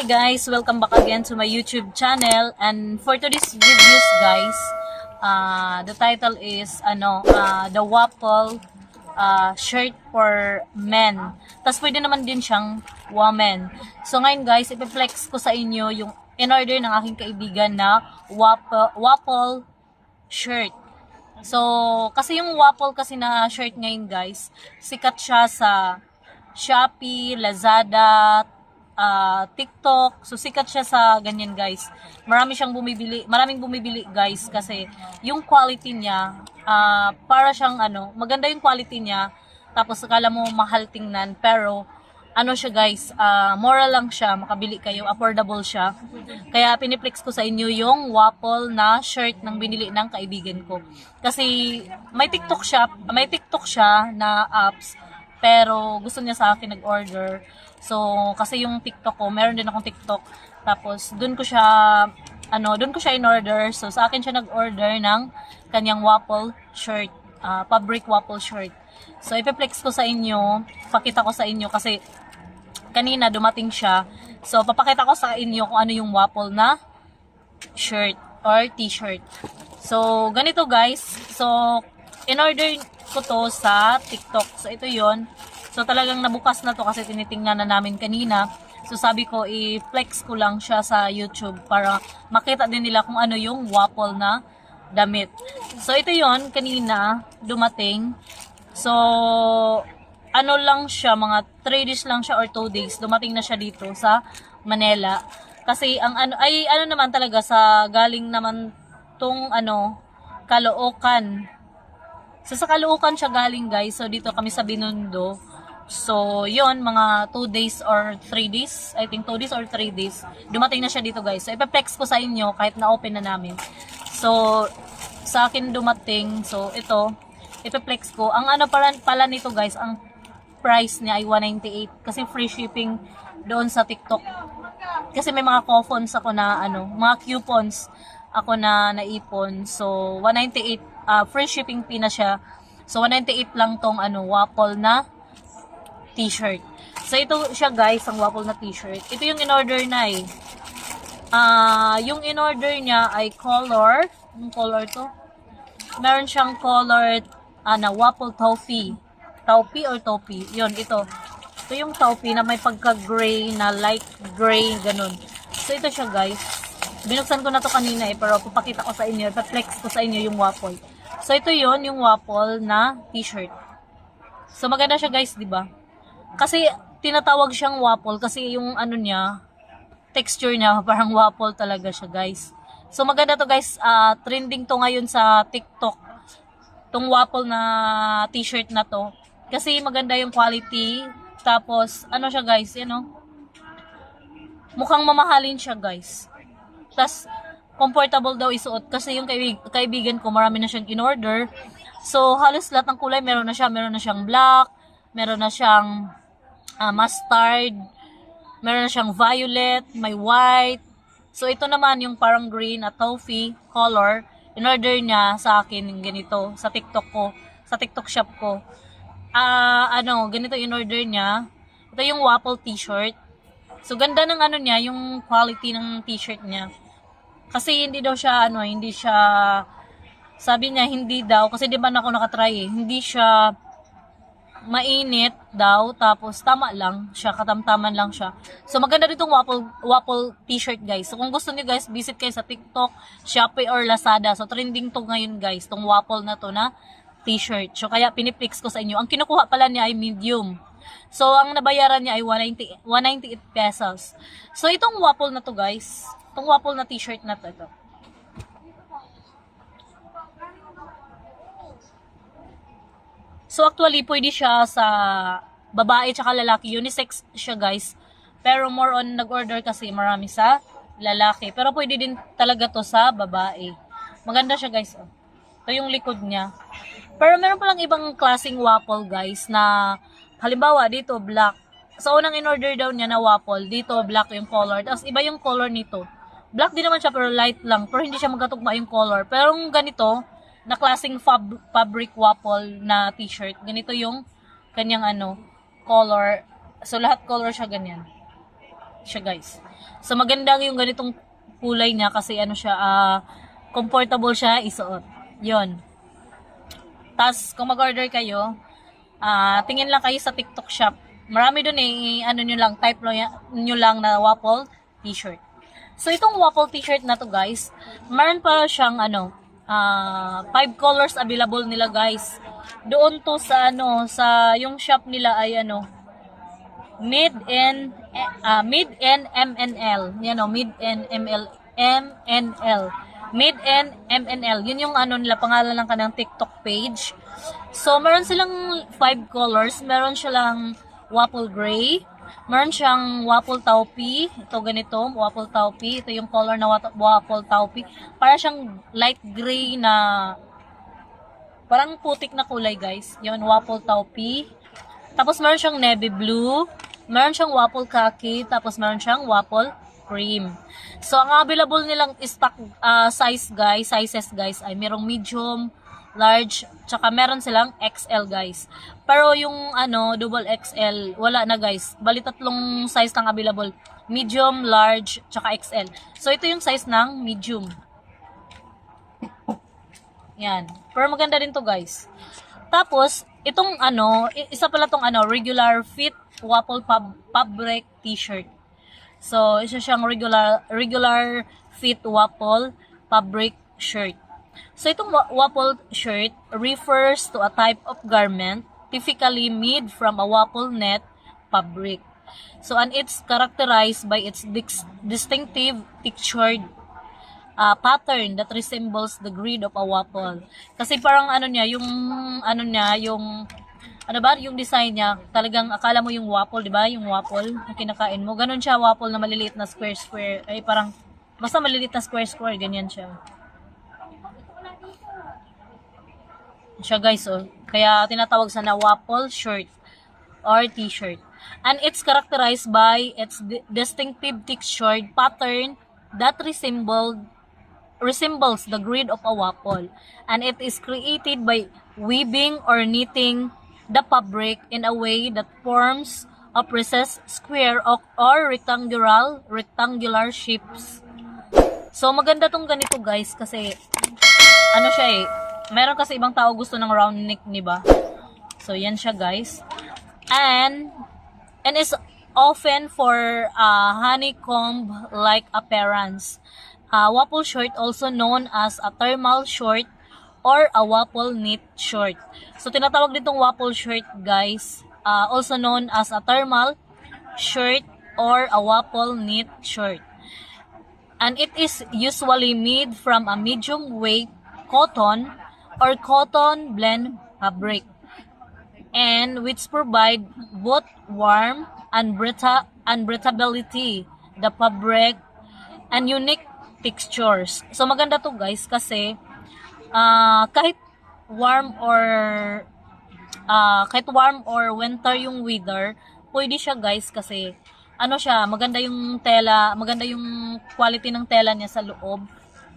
guys, welcome back again to my YouTube channel. And for today's videos guys, the title is the waffle shirt for men. Tapos pwede naman din siyang woman. So ngayon guys, ipiflex ko sa inyo yung in-order ng aking kaibigan na waffle shirt. So kasi yung waffle kasi na shirt ngayon guys, sikat siya sa Shopee, Lazada, TikTok. So sikat siya sa ganyan guys. Maraming bumibili guys kasi yung quality niya para siyang maganda yung quality niya. Tapos akala mo mahal tingnan pero siya guys, mura lang siya, makabili kayo, affordable siya. Kaya piniplex ko sa inyo yung waffle na shirt ng binili ng kaibigan ko. Kasi may TikTok siya na apps pero gusto niya sa akin nag-order. So, kasi yung TikTok ko, meron din akong TikTok. Tapos, doon ko siya in-order. So, sa akin siya nag-order ng kanyang waffle shirt, fabric waffle shirt. So, ipiplex ko sa inyo, pakita ko sa inyo kasi kanina dumating siya. So, papakita ko sa inyo kung ano yung waffle na shirt or t-shirt. So, ganito guys. So, in-order ko to sa TikTok. So, ito yon. So, talagang nabukas na to kasi tinitingnan na namin kanina. So, sabi ko, i-flex ko lang siya sa YouTube para makita din nila kung ano yung waffle na damit. So, ito yon kanina, dumating. So, lang siya, mga 3 days lang siya or 2 days. Dumating na siya dito sa Manila. Kasi, naman talaga sa galing naman tong, Caloocan. So, sa Caloocan siya galing guys. So, dito kami sa Binondo. So, yon mga 2 days or 3 days. I think 2 days or 3 days. Dumating na siya dito guys. So, ipaplex ko sa inyo kahit na-open na namin. So, sa akin dumating. So, ito. Ipaplex ko. Ang pala nito guys, ang price niya ay 198. Kasi free shipping doon sa TikTok. Kasi may mga coupons ako na mga coupons ako na naipon. So, 198. Free shipping fee na siya. So, 198 lang tong waffle na t-shirt. So, ito siya guys, ang waffle na t-shirt. Ito yung in-order na yung in-order niya ay color. Yung color to? Meron siyang color na waffle toffee. Toffee or toffee? Yun, ito. Ito yung toffee na may pagka-gray na light gray, ganun. So, ito siya guys. Binuksan ko na to kanina pero papakita ko sa inyo. Pa-flex ko sa inyo yung waffle. So, ito yun, yung waffle na t-shirt. So, maganda siya guys, di ba? Kasi tinatawag siyang waffle kasi yung niya, texture niya parang waffle talaga siya guys. So maganda to guys, trending to ngayon sa TikTok. Tong waffle na t-shirt na to. Kasi maganda yung quality. Tapos siya guys, mukhang mamahalin siya guys. Tapos comfortable daw isuot kasi yung kaibigan ko marami na siyang in-order. So halos lahat ng kulay meron na siya. Meron na siyang black, meron na siyang mustard, meron na siyang violet, may white. So ito naman yung parang green at toffee color. In-order niya sa akin yung ganito sa TikTok ko, sa TikTok shop ko. Ganito in-order niya. Ito yung waffle t-shirt. So ganda ng niya, yung quality ng t-shirt niya. Kasi hindi daw siya sabi niya hindi daw kasi di ba ako nakatry hindi siya mainit daw, tapos tama lang siya, katamtaman lang siya. So maganda ditong waffle t-shirt guys. So kung gusto niyo guys, visit kayo sa TikTok, Shopee or Lazada. So trending to ngayon guys, tong waffle na to na t-shirt. So kaya piniplex ko sa inyo. Ang kinukuha pala niya ay medium. So ang nabayaran niya ay 198 pesos. So itong waffle na to guys, itong waffle na t-shirt na to, ito. So actually, pwede siya sa babae tsaka lalaki. Unisex siya guys. Pero more on nag-order kasi marami sa lalaki. Pero pwede din talaga to sa babae. Maganda siya guys. Ito yung likod niya. Pero meron palang ibang klaseng waffle guys na halimbawa dito black. Sa unang in-order daw niya na waffle, dito black yung color. Tapos iba yung color nito. Black din naman siya pero light lang. Pero hindi siya magkatugma yung color. Pero yung ganito, na klaseng fabric waffle na t-shirt. Ganito yung kanyang color. So lahat color siya ganyan. Siya guys. So maganda yung ganitong kulay niya kasi ano siya, comfortable siya isuot. Yon. Tas kung mag-order kayo, tingin lang kayo sa TikTok shop. Marami doon ano nyo lang, type nyo lang na waffle t-shirt. So itong waffle t-shirt na to guys, meron pa siyang 5 colors available nila guys. Doon to sa sa yung shop nila ay Mid and MNL. Yan Mid and MNL. Mid and MNL. Yun yung nila, pangalan ng kanang TikTok page. So, meron silang 5 colors. Meron silang waffle gray. Meron siyang waffle taupe. Ito ganito, waffle taupe. Ito yung color na waffle taupe. Para siyang light gray na parang putik na kulay guys. Yun, waffle taupe. Tapos meron siyang navy blue. Meron siyang waffle khaki. Tapos meron siyang waffle cream. So, ang available nilang stock sizes guys ay merong medium, large, tsaka meron silang XL guys. Pero yung double XL, wala na guys. Bali tatlong size lang available. Medium, large, tsaka XL. So, ito yung size ng medium. Yan. Pero maganda din to guys. Tapos, itong isa pala tong regular fit waffle fabric t-shirt. So, isa siyang regular fit waffle fabric shirt. So, itong waffle shirt refers to a type of garment typically made from a waffle net fabric. So, and it's characterized by its distinctive textured pattern that resembles the grid of a waffle. Kasi parang yung design niya, talagang akala mo yung waffle, di ba? Yung waffle na kinakain mo. Ganun siya, waffle na maliliit na square. Ay, parang, basta maliliit na square, ganyan siya. Siya guys, Kaya tinatawag sa na waffle shirt or t-shirt. And it's characterized by its distinctive textured pattern that resembles the grid of a waffle. And it is created by weaving or knitting the fabric in a way that forms a precise square or rectangular shapes. So maganda tong ganito guys kasi siya meron kasi ibang tao gusto ng round neck, di ba? So yan siya guys. And is often for honeycomb like appearance. Waffle short also known as a thermal short or a waffle knit short. So, tinatawag ditong waffle shirt, guys, also known as a thermal shirt or a waffle knit shirt. And it is usually made from a medium weight cotton or cotton blend fabric, and which provide both warmth and breathability, the fabric, and unique textures. So, maganda to guys kasi kahit warm or winter yung weather, pwede siya guys kasi maganda yung tela, maganda yung quality ng tela niya sa loob.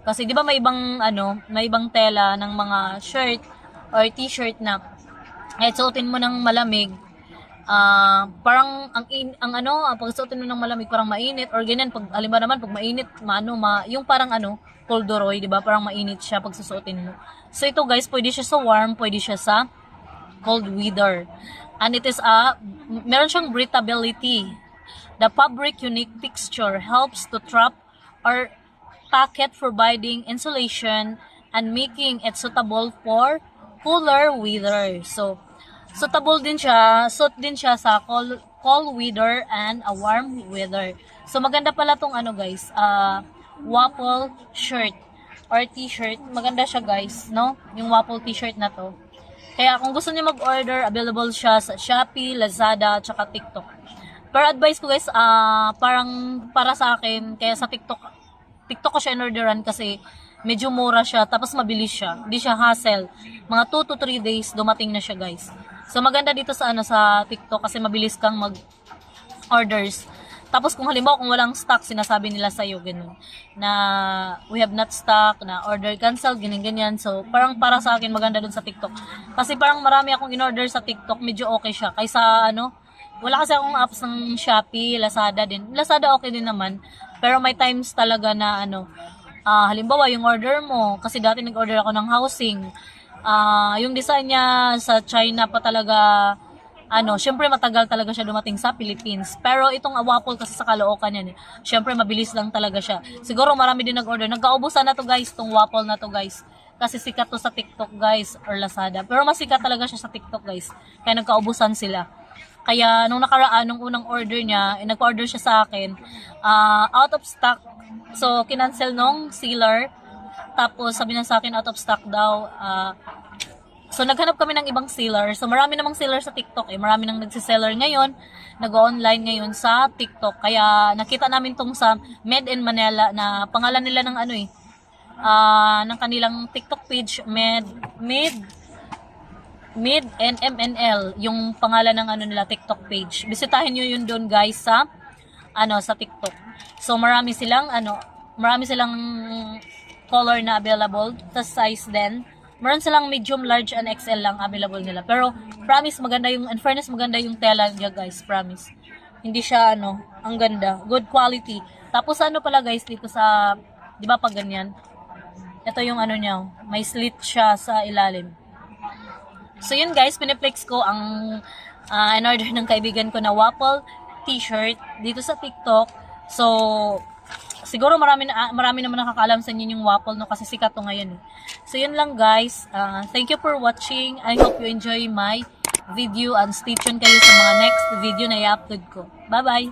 Kasi 'di ba may ibang tela ng mga shirt or t-shirt na suotin mo ng malamig, parang pag suotin mo ng malamig parang mainit or ganyan, pag halimbawa naman pag mainit, yung parang corduroy, 'di ba? Parang mainit siya pag susuotin mo. So ito guys, pwede siya sa warm, pwede siya sa cold weather. And it is meron siyang breathability. The fabric unique texture helps to trap or packet, providing insulation and making it suitable for cooler weather. So suit din siya sa cold weather and a warm weather. So maganda pala tong guys, waffle shirt or t-shirt. Maganda siya guys, no? Yung waffle t-shirt na to. Kaya kung gusto niyo mag-order, available siya sa Shopee, Lazada, tsaka TikTok. Pero advice ko guys, parang para sa akin, kaya sa TikTok ko siya in-orderan kasi medyo mura siya, tapos mabilis siya. Hindi siya hassle. Mga 2 to 3 days, dumating na siya guys. So maganda dito sa sa TikTok kasi mabilis kang mag-orders. Tapos kung halimbawa kung walang stock, sinasabi nila sa iyo ganun na we have not stock, na order cancel, ganyan. So parang para sa akin maganda dun sa TikTok. Kasi parang marami akong in-order sa TikTok, medyo okay siya kaysa wala kasi akong apps ng Shopee, Lazada din. Lazada okay din naman. Pero may times talaga na ano, halimbawa yung order mo, kasi dati nag-order ako ng housing. Yung design niya sa China pa talaga, syempre matagal talaga siya dumating sa Philippines. Pero itong Waffle kasi sa Caloocan yan eh. Syempre mabilis lang talaga siya. Siguro marami din nag-order. Nagkaubusan na to guys, itong Waffle na to guys. Kasi sikat to sa TikTok guys or Lazada. Pero mas sikat talaga siya sa TikTok guys. Kaya nagkaubusan sila. Kaya nung nakaraan, nung unang order niya, nag-order siya sa akin, out of stock. So, kinancel nung seller. Tapos, sabi niya sa akin, out of stock daw. So, naghanap kami ng ibang seller. So, marami namang seller sa TikTok eh. Marami nang nagsiseller ngayon. Nag-online ngayon sa TikTok. Kaya, nakita namin tong sa Made in Manila na pangalan nila ng ano eh. Ng kanilang TikTok page, Mid NMNL, yung pangalan ng ano nila TikTok page. Bisitahin niyo yun doon guys sa sa TikTok. So marami silang color na available, tas size din. Meron silang medium, large and XL lang available nila. Pero promise maganda yung, in fairness maganda yung tela niya guys, promise. Hindi siya ang ganda, good quality. Tapos pala guys dito sa, 'di ba pag ganyan? Ito yung niya, may slit siya sa ilalim. So yun guys, piniplex ko ang in-order ng kaibigan ko na Waffle t-shirt dito sa TikTok. So siguro marami naman nakakaalam sa inyo yung Waffle kasi sikat to ngayon. So yun lang guys. Thank you for watching. I hope you enjoy my video and stay tuned kayo sa mga next video na i-upload ko. Bye bye.